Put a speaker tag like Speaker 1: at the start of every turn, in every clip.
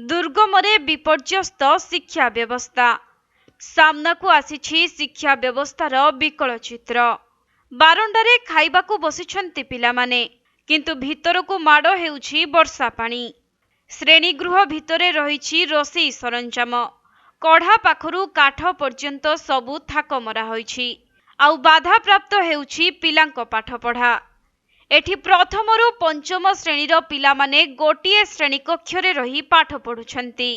Speaker 1: दुर्गमरे विपर्यस्त शिक्षा व्यवस्था सामना को आसीछि शिक्षा व्यवस्थार विकल चित्र। बारंडारे खाइबाकू बसिछन्ति पिलामाने किंतु भितरकू माड़ हेउछि वर्षा पानी। श्रेणीगृह भितरे रहिछि रोषेई सरंजाम, कढ़ा पाखरू काठ पर्यंत सबु थाक मरा होइछि। आउ बाधा प्राप्त हेउछि पिलांक पाठपढ़ा। एठी प्रथमरु पंचम श्रेणीर पिलामाने गोटिए श्रेणी कक्षरे रही पाठ पढ़ुछन्ति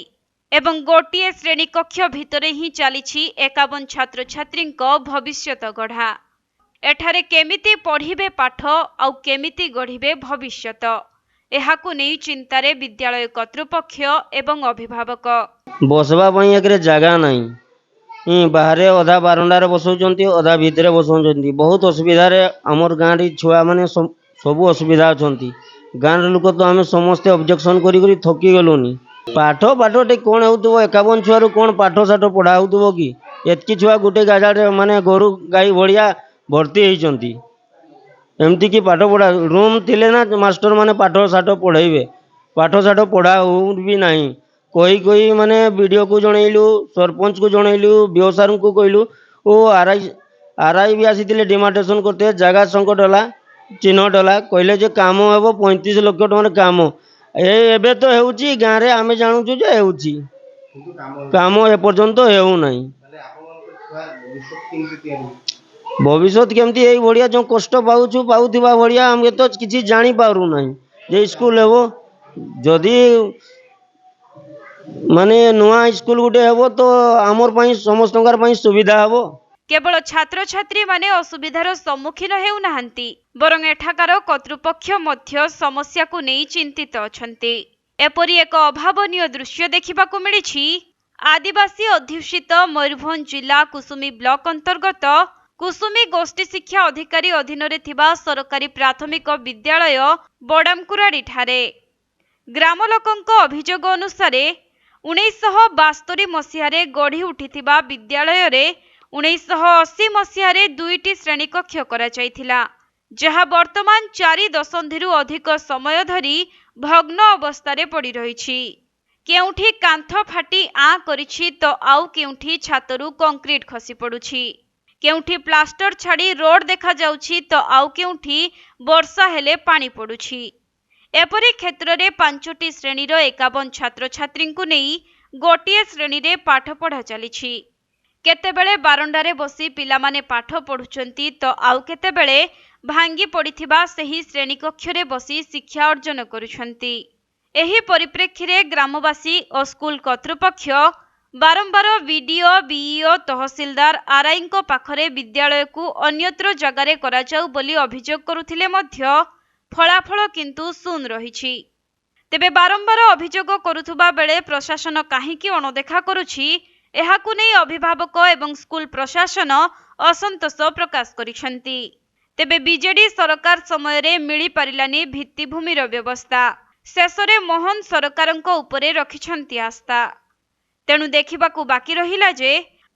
Speaker 1: एवं गोटिए श्रेणी कक्ष भितरे ही चलिछि 51 छात्र छात्रींक भविष्यत गढ़ा। एठारे केमिति पढ़िबे पाठ आउ केमिति गढ़िबे भविष्यत, एहाकु नै चिंतारे विद्यालय कर्तृपक्ष एवं अभिभावक।
Speaker 2: बसबा पई एकरे जगह नाही, बाहरे अधा बारंडारे बसौचंती, अधा भितरे बसौचंती। बहुत असुविधा रे हमर गां रे छुआ माने सबु असुविधा अछंती। गां रे लोक तो आमे समस्त ऑब्जेक्शन करी करी थकी गलोनी। पाठ टे कोन होउतबो 51 छुआ रो कोन पाठ साठ पढ़ा होउतबो कि एतकी छुआ गुटे गाजारे माने गोरु गाई भड़िया भर्ती हेचंती। एमती कि पाठ पढ़ा रूम थिले ना मास्टर माने पाठ साठ पढ़ाइबे, पाठ साठ पढ़ा हो भी नाही। कोई माने वीडियो को जणैलु, सरपंच को जणैलु, बीओसार को कहलु, ओ आरआई भी आसीथिले डिमार्टेशन करते। जगह संकट होला, चिन्हट होला, कहले जे काम हेबो 35 लाख टका काम। एबे तो हेउची गां रे आमे जानुचु जे हेउची, काम ए पर्यंत हेउ नाही। भविष्यत केमती एई भड़िया जो कष्ट पाउछु पाउथिबा भड़िया हम तो किछि जानि पारु नाही जे स्कूल हेबो। जदी माने नुआ स्कूल गुटे हेबो तो हमर पई समस्तंकर पई सुविधा हेबो।
Speaker 1: केवल छात्र छात्री माने असुविधार सम्मुखीन हेउ नाहंती, बरং एठाकार कर्तृपक्ष मध्य समस्या को नै चिंतित अछंती। एपरि एक अभावनीय दृश्य देखिबाकू मिलिछि आदिवासी अध्युषित मयूरभंज जिला कुसुमी ब्लॉक अंतर्गत कुसुमी गोष्ठी शिक्षा अधिकारी अधीन रे थिबा सरकारी प्राथमिक विद्यालय बडामकुराड़ी ठारे। ग्राम लोकंक अभियोग अनुसार 1972 मसीहारे गढ़ी उठिथिबा विद्यालय रे 1980 मसीहारे 2टी श्रेणी कक्ष करा जायथिला, जहा वर्तमान 4 दशंधिरु अधिक समय धरी भग्न अवस्थारे पड़ी रहिछि। केउठी कांथ फाटी आ करिछि तो आउ केउठी छातरु कंक्रीट खसी पडुछि, केउठी प्लास्टर छाड़ी रोड देखा जाउछि तो आउ केउठी वर्षा हेले पानी पडुछि। एपरि क्षेत्र रे 5टी श्रेणीर 51 छात्र छात्रींकु नेई गोटिए श्रेणी रे पाठ पढ़ा चलिछि। केतेबेले बारंडारे बसी पिलामाने पाठ पढ़ुचंती तो आउ केतेबेले भांगी पड़िथिबा सेही श्रेणी कक्षरे बसी शिक्षा अर्जन करुछंती। एही परिप्रेक्षी रे ग्रामवासी और स्कूल कर्तृपक्ष बारंबार वीडीओ बीईओ तहसीलदार आरआई पाखरे विद्यालय को अन्यत्र जगारे करा जाऊ बोली अभियोग करुथिले मध्य फलाफल किंतु शून्य रहिछि। तेबे बारंबार अभियोग करुथुबा बेले प्रशासन काहीकि अणदेखा करुछि, एहाकु नै अभिभावक एवं स्कूल प्रशासन असंतोष प्रकाश करिसंती। तेबे बीजेडी सरकार समय रे मिली पारिलानी भित्तिभूमिर व्यवस्था, शेषरे मोहन सरकारंक उपरे रखिछंती आस्था। तेणु देखिबाकू बाकी रहिला जे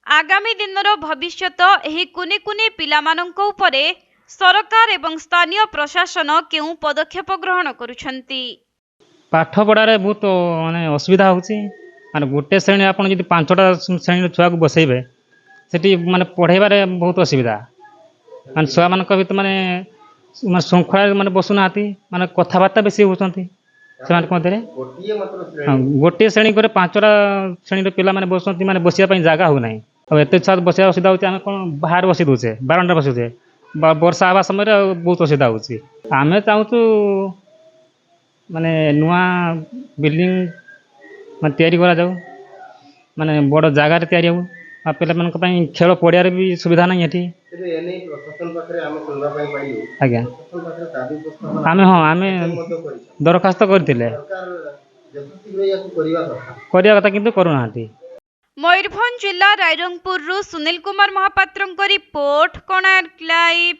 Speaker 1: आगामी दिनर भविष्यत एही कुनी कुनी पिलामानंक उपरे सरकार एवं स्थानीय प्रशासन केउ पदक्षेप ग्रहण करुछंती।
Speaker 3: पाठ पढ़ारे बहुत माने असुविधा होछि। माने गोटे श्रेणी आपन जदि 5टा श्रेणी छुआ को बसैबे सेठी माने पढ़ाइबारे बहुत असुविधा। माने छुआ मानक भितर माने शृंखला माने बसुनाती, माने कथाबार्ता बेसी होचंती सेमानक मध्यरे। गोटे श्रेणी करे 5टा श्रेणी पिला माने बसंती, माने बसिया पई जागा हो नाही। अब एते छुआ बसिया असुविधा होछि, आमे कोन बाहर बसि दोछे, बारंडा बसि दोछे, वर्षा आवा समय रे बहुत असुविधा होछि। आमे चाहूछु माने नुआ बिल्डिंग माने तैयारी करा जाऊ, माने बड़ जागा रे तैयारी हो। आ पिला मानक पई खेल पड़िया रे भी सुविधा नाही एठी।
Speaker 4: तेबे एने प्रशासन पाखरे आमे सुनबा पई पाइयो
Speaker 3: आज्ञा
Speaker 4: प्रशासन पाखरे दाबी प्रस्ताव
Speaker 3: आमे दरखास्त करथिले
Speaker 4: सरकार जति याकु करिया
Speaker 3: कथा किंतु करू नांती।
Speaker 1: मयूरभंज जिला रायरंगपुर रु सुनील कुमार महापात्रंक रिपोर्ट, कोणार्क लाइव।